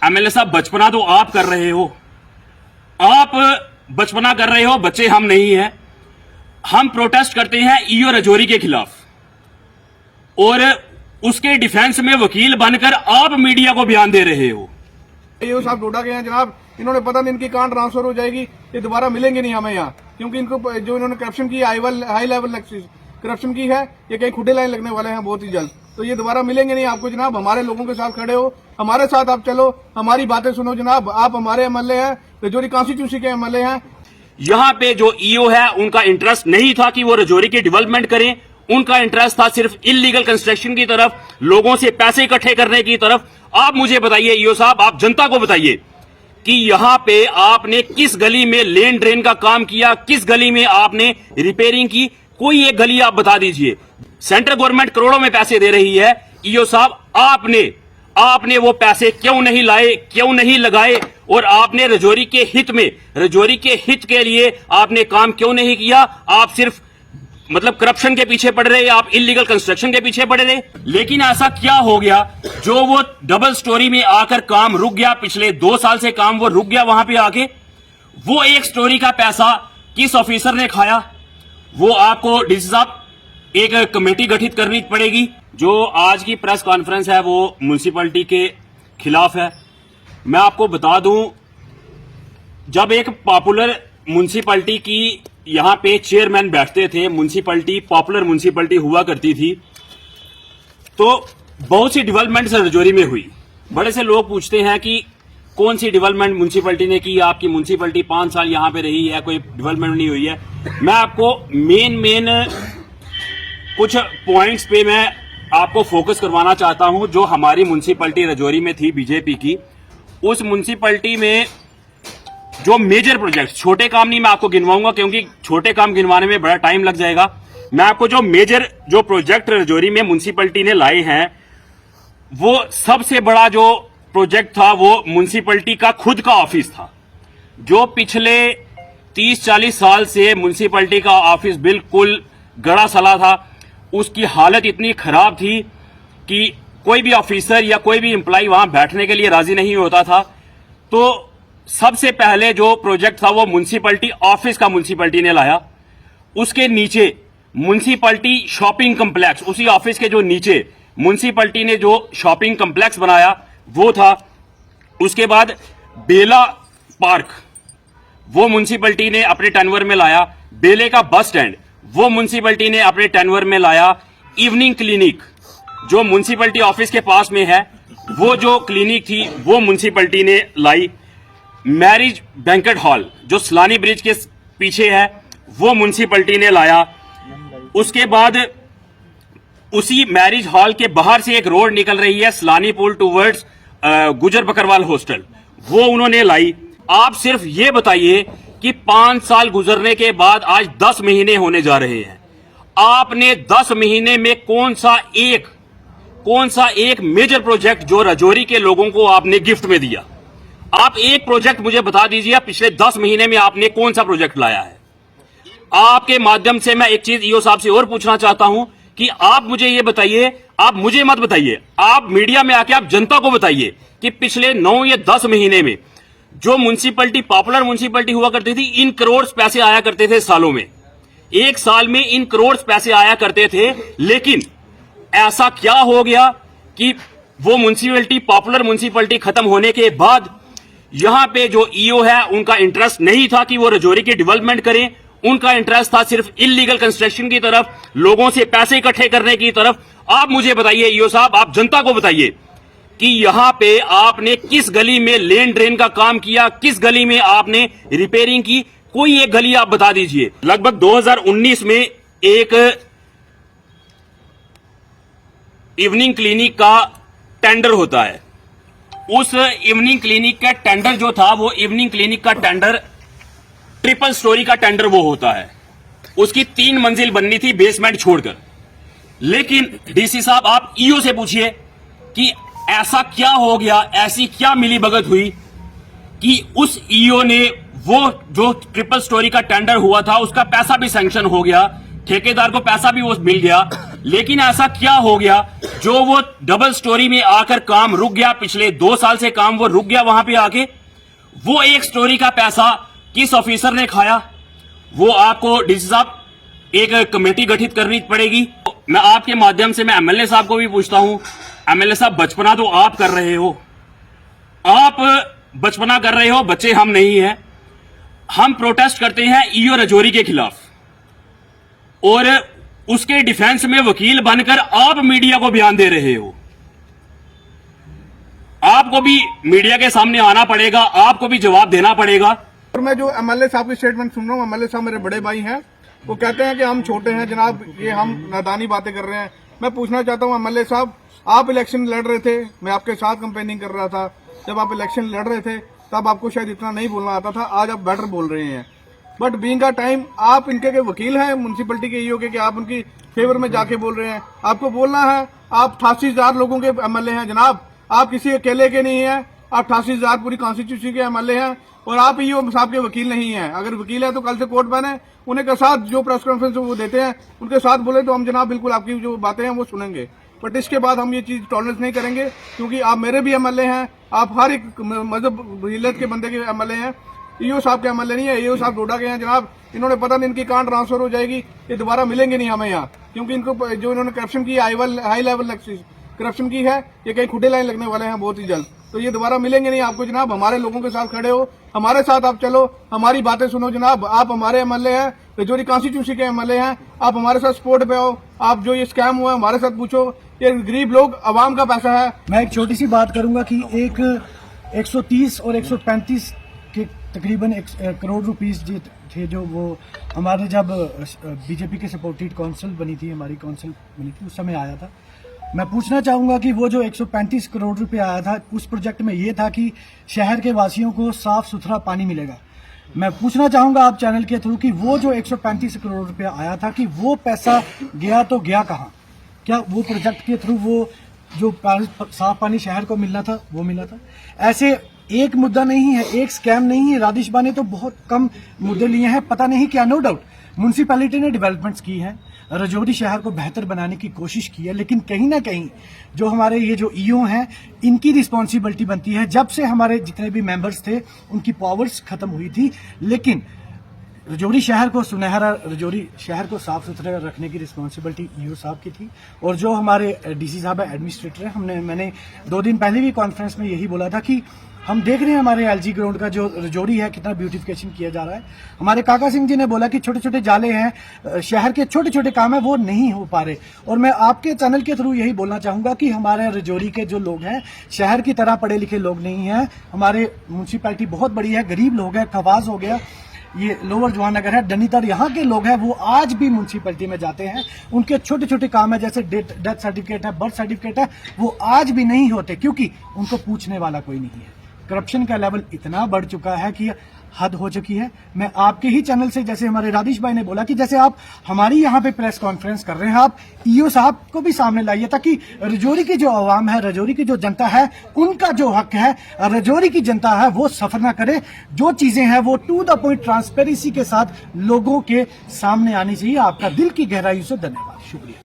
MLA साहब, बचपना तो आप कर रहे हो, आप बचपना कर रहे हो, बच्चे हम नहीं हैं। हम प्रोटेस्ट करते हैं ईओ राजौरी के खिलाफ, और उसके डिफेंस में वकील बनकर आप मीडिया को बयान दे रहे हो। ईओ साहब डोडा के हैं जनाब, इन्होंने पता नहीं इनकी कहां ट्रांसफर हो जाएगी, ये दोबारा मिलेंगे नहीं हमें यहाँ, क्योंकि इनको जो इन्होंने करप्शन की हाई लेवल करप्शन की है, ये कहीं खुदे लाइन लगने वाले हैं बहुत ही जल्द, तो ये दोबारा मिलेंगे नहीं आपको जनाब। हमारे लोगों के साथ खड़े हो, हमारे साथ आप चलो, हमारी बातें सुनो जनाब। आप हमारे एमएलए हैं, राजौरी कॉन्स्टिट्यूंसी के एमएलए हैं। यहां पे जो ईओ है उनका इंटरेस्ट नहीं था कि वो राजौरी की डेवलपमेंट करें, उनका इंटरेस्ट था सिर्फ इलीगल कंस्ट्रक्शन की तरफ, लोगों से पैसे इकट्ठे करने की तरफ। आप मुझे बताइए ईओ साहब, आप जनता को बताइए कि यहां पे आपने किस गली में लेन ड्रेन का काम किया, किस गली में आपने रिपेयरिंग की, कोई एक गली आप बता दीजिए। सेंट्रल गवर्नमेंट करोड़ों में पैसे दे रही है, ईओ साहब आपने वो पैसे क्यों नहीं लाए, क्यों नहीं लगाए, और आपने राजौरी के हित में, राजौरी के हित के लिए आपने काम क्यों नहीं किया? आप सिर्फ मतलब करप्शन के पीछे पड़ रहे, आप इलीगल कंस्ट्रक्शन के पीछे पड़ रहे। लेकिन ऐसा क्या हो गया जो वो डबल स्टोरी में आकर काम रुक गया? पिछले 2 साल से काम वो रुक गया वहां पे आके। वो एक स्टोरी का पैसा किस ऑफिसर ने खाया? वो आपको डीसी साहब एक कमेटी गठित करनी पड़ेगी। जो आज की प्रेस कॉन्फ्रेंस है वो म्युनिसिपैलिटी के खिलाफ है। मैं आपको बता दूं, जब एक पॉपुलर म्युनिसिपैलिटी की यहां पे चेयरमैन बैठते थे, म्युनिसिपैलिटी पॉपुलर म्युनिसिपैलिटी हुआ करती थी, तो बहुत सी डेवलपमेंट राजौरी में हुई। बड़े से लोग पूछते हैं कि कौन सी डेवलपमेंट म्युनिसिपैलिटी ने की? आपकी म्युनिसिपैलिटी 5 साल यहां पे रही है, कोई डेवलपमेंट नहीं हुई है। मैं आपको मेन कुछ पॉइंट्स पे मैं आपको फोकस करवाना चाहता हूं। जो हमारी म्युनिसिपैलिटी राजौरी में थी बीजेपी की, उस म्युनिसिपैलिटी में जो मेजर प्रोजेक्ट, छोटे काम नहीं मैं आपको गिनवाऊंगा क्योंकि छोटे काम गिनवाने में बड़ा टाइम लग जाएगा। मैं आपको जो मेजर जो प्रोजेक्ट राजौरी में म्युनिसिपैलिटी ने लाए हैं, वो सबसे बड़ा जो प्रोजेक्ट था वो म्युनिसिपैलिटी का खुद का ऑफिस था। जो पिछले 30-40 साल से म्युनिसिपैलिटी का ऑफिस बिल्कुल गड़ा सला था, उसकी हालत इतनी खराब थी कि कोई भी ऑफिसर या कोई भी एम्प्लॉय वहां बैठने के लिए राजी नहीं होता था। तो सबसे पहले जो प्रोजेक्ट था वो म्युनिसिपैलिटी ऑफिस का म्युनिसिपैलिटी ने लाया। उसके नीचे म्युनिसिपैलिटी शॉपिंग कम्प्लेक्स, उसी ऑफिस के जो नीचे म्युनिसिपैलिटी ने जो शॉपिंग कम्प्लेक्स बनाया वो था। उसके बाद बेला पार्क वो म्युनिसिपैलिटी ने अपने टेन्योर में लाया। बेले का बस स्टैंड वो म्युनिसिपैलिटी ने अपने टेन्योर में लाया। इवनिंग क्लिनिक जो म्युनिसिपैलिटी ऑफिस के पास में है, वो जो क्लिनिक थी वो म्युनिसिपैलिटी ने लाई। मैरिज बैंकेट हॉल जो सलानी ब्रिज के पीछे है, वो म्युनिसिपैलिटी ने लाया। उसके बाद उसी मैरिज हॉल के बाहर से एक रोड निकल रही है सलानी पुल टूवर्ड्स गुजर बकरवाल हॉस्टल, वो उन्होंने लाई। आप सिर्फ ये बताइए कि 5 साल गुजरने के बाद आज 10 महीने होने जा रहे हैं, आपने 10 महीने में कौन सा एक मेजर प्रोजेक्ट जो राजौरी के लोगों को आपने गिफ्ट में दिया? आप एक प्रोजेक्ट मुझे बता दीजिए, पिछले 10 महीने में आपने कौन सा प्रोजेक्ट लाया है? आपके माध्यम से मैं एक चीज ईओ साहब से और पूछना चाहता हूं कि आप मुझे ये बताइए, आप मुझे मत बताइए, आप मीडिया में आके आप जनता को बताइए कि पिछले 9 या 10 महीने में जो म्युनिसिपैलिटी पॉपुलर म्युनिसिपैलिटी हुआ करती थी, इन करोड़ पैसे आया करते थे सालों में, एक साल में इन करोड़ पैसे आया करते थे। लेकिन ऐसा क्या हो गया कि वो म्युनिसिपैलिटी पॉपुलर म्युनिसिपैलिटी खत्म होने के बाद यहां पे जो ईओ है उनका इंटरेस्ट नहीं था कि वो राजौरी की डेवलपमेंट करें, उनका इंटरेस्ट था सिर्फ इलीगल कंस्ट्रक्शन की तरफ, लोगों से पैसे इकट्ठे करने की तरफ। आप मुझे बताइए ईओ साहब, आप जनता को बताइए कि यहां पे आपने किस गली में लेन ड्रेन का काम किया, किस गली में आपने रिपेयरिंग की, कोई एक गली आप बता दीजिए। लगभग 2019 में एक इवनिंग क्लिनिक का टेंडर होता है। उस इवनिंग क्लिनिक का टेंडर जो था, वो इवनिंग क्लिनिक का टेंडर ट्रिपल स्टोरी का टेंडर वो होता है। उसकी 3 मंजिल बननी थी बेसमेंट छोड़कर। लेकिन डीसी साहब आप ईओ से पूछिए कि ऐसा क्या हो गया, ऐसी क्या मिलीभगत हुई कि उस ईओ ने वो जो ट्रिपल स्टोरी का टेंडर हुआ था उसका पैसा भी सैंक्शन हो गया, ठेकेदार को पैसा भी वो मिल गया, लेकिन ऐसा क्या हो गया जो वो डबल स्टोरी में आकर काम रुक गया? पिछले 2 साल से काम वो रुक गया वहां पे आके। वो एक स्टोरी का पैसा किस ऑफिसर ने खाया? वो आपको डीसी साहब एक कमेटी गठित करनी पड़ेगी। मैं आपके माध्यम से मैं एमएलए साहब को भी पूछता हूं, एमएलए साहब बचपना तो आप कर रहे हो, आप बचपना कर रहे हो, बच्चे हम नहीं हैं। हम प्रोटेस्ट करते हैं ईओ राजौरी के खिलाफ और उसके डिफेंस में वकील बनकर आप मीडिया को बयान दे रहे हो। आपको भी मीडिया के सामने आना पड़ेगा, आपको भी जवाब देना पड़ेगा। और मैं जो एमएलए साहब की स्टेटमेंट सुन रहा हूँ, एमएलए साहब मेरे बड़े भाई हैं, वो कहते हैं कि हम छोटे हैं जनाब, ये हम नादानी बातें कर रहे हैं। मैं पूछना चाहता हूँ एमएलए साहब, आप इलेक्शन लड़ रहे थे, मैं आपके साथ कैंपेनिंग कर रहा था। जब आप इलेक्शन लड़ रहे थे तब आपको शायद इतना नहीं बोलना आता था, आज आप बेटर बोल रहे हैं। बट बीइंग का टाइम आप इनके के वकील हैं म्यूनसिपैलिटी के ईओ के, कि आप उनकी फेवर में जाके बोल रहे हैं। आपको बोलना है, आप 88,000 लोगों के एमएलए हैं जनाब, आप किसी अकेले के नहीं हैं। आप 88,000 पूरी कॉन्स्टिट्यूंसी के एमएलए हैं और आप ईओ साहब के वकील नहीं हैं। अगर वकील है तो कल से कोर्ट बने, उन्हें के साथ जो प्रेस कॉन्फ्रेंस वो देते हैं उनके साथ बोले तो हम जनाब बिल्कुल आपकी जो बातें हैं वो सुनेंगे। बट इसके बाद हम ये चीज टॉलरेंस नहीं करेंगे, क्योंकि आप मेरे भी एमएलए हैं, आप हर एक मजहब मिल्लत के बंदे के एमएलए हैं। ईओ साहब के एमएलए नहीं है, ईओ साहब डोडा के हैं जनाब। इन्होंने पता नहीं इनकी कहाँ ट्रांसफर हो जाएगी, ये दोबारा मिलेंगे नहीं हमें यहाँ, क्योंकि इनको जो इन्होंने करप्शन की हाई लेवल करप्शन की है, ये कहीं खुदे लाइन लगने वाले हैं बहुत ही जल्द। तो ये दोबारा मिलेंगे नहीं आपको जनाब। हमारे लोगों के साथ खड़े हो, हमारे साथ आप चलो, हमारी बातें सुनो जनाब। आप हमारे एमएलए हैं, राजौरी कॉन्स्टिट्यूंसी के एमएलए हैं, आप हमारे साथ सपोर्ट पे आओ। आप जो ये स्कैम हुआ है हमारे साथ पूछो, ये गरीब लोग अवाम का पैसा है। मैं एक छोटी सी बात करूंगा कि एक 130 और 135 के तकरीबन करोड़ रुपीस थे जो वो हमारे जब बीजेपी के सपोर्टेड काउंसिल बनी थी, हमारी काउंसिल बनी थी, उस समय आया था। मैं पूछना चाहूंगा कि वो जो 135 करोड़ रुपए आया था, उस प्रोजेक्ट में ये था कि शहर के वासियों को साफ सुथरा पानी मिलेगा। मैं पूछना चाहूंगा आप चैनल के थ्रू कि वो जो 135 करोड़ रुपया आया था, कि वो पैसा गया तो गया कहाँ? क्या वो प्रोजेक्ट के थ्रू वो जो साफ पानी शहर को मिलना था वो मिला था? ऐसे एक मुद्दा नहीं है, एक स्कैम नहीं है। राधिशबा ने तो बहुत कम मुद्दे लिए हैं, पता नहीं क्या। नो डाउट म्यूनसिपैलिटी ने डेवलपमेंट्स की हैं, राजौरी शहर को बेहतर बनाने की कोशिश की है, लेकिन कहीं ना कहीं जो हमारे ये जो ईओ हैं, इनकी रिस्पॉन्सिबिलिटी बनती है। जब से हमारे जितने भी मेंबर्स थे उनकी पावर्स खत्म हुई थी, लेकिन राजौरी शहर को सुनहरा, राजौरी शहर को साफ सुथरा रखने की रिस्पॉन्सिबिलिटी ईओ साहब की थी। और जो हमारे डीसी साहब है, एडमिनिस्ट्रेटर है, मैंने 2 दिन पहले भी कॉन्फ्रेंस में यही बोला था कि हम देख रहे हैं हमारे एलजी ग्राउंड का जो राजौरी है कितना ब्यूटिफिकेशन किया जा रहा है। हमारे काका सिंह जी ने बोला कि छोटे छोटे जाले हैं, शहर के छोटे छोटे काम है वो नहीं हो पा रहे। और मैं आपके चैनल के थ्रू यही बोलना चाहूंगा कि हमारे राजौरी के जो लोग हैं, शहर की तरह पढ़े लिखे लोग नहीं हैं। हमारे म्यूनसिपैलिटी बहुत बड़ी है, गरीब लोग हैं। खवास हो गया, ये लोअर जवान नगर है, डनीतर, यहाँ के लोग हैं, वो आज भी म्यूनसिपैलिटी में जाते हैं। उनके छोटे छोटे काम है, जैसे डेथ सर्टिफिकेट है, बर्थ सर्टिफिकेट है, वो आज भी नहीं होते, क्योंकि उनको पूछने वाला कोई नहीं है। करप्शन का लेवल इतना बढ़ चुका है कि हद हो चुकी है। मैं आपके ही चैनल से, जैसे हमारे राधिश भाई ने बोला कि जैसे आप हमारी यहाँ पे प्रेस कॉन्फ्रेंस कर रहे हैं, आप ईओ साहब को भी सामने लाइए, ताकि राजौरी की जो आवाम है, राजौरी की जो जनता है, उनका जो हक है, राजौरी की जनता है, वो सफर ना करे। जो चीजें हैं वो टू द पॉइंट ट्रांसपेरेंसी के साथ लोगों के सामने आनी चाहिए। आपका दिल की गहराई से धन्यवाद, शुक्रिया।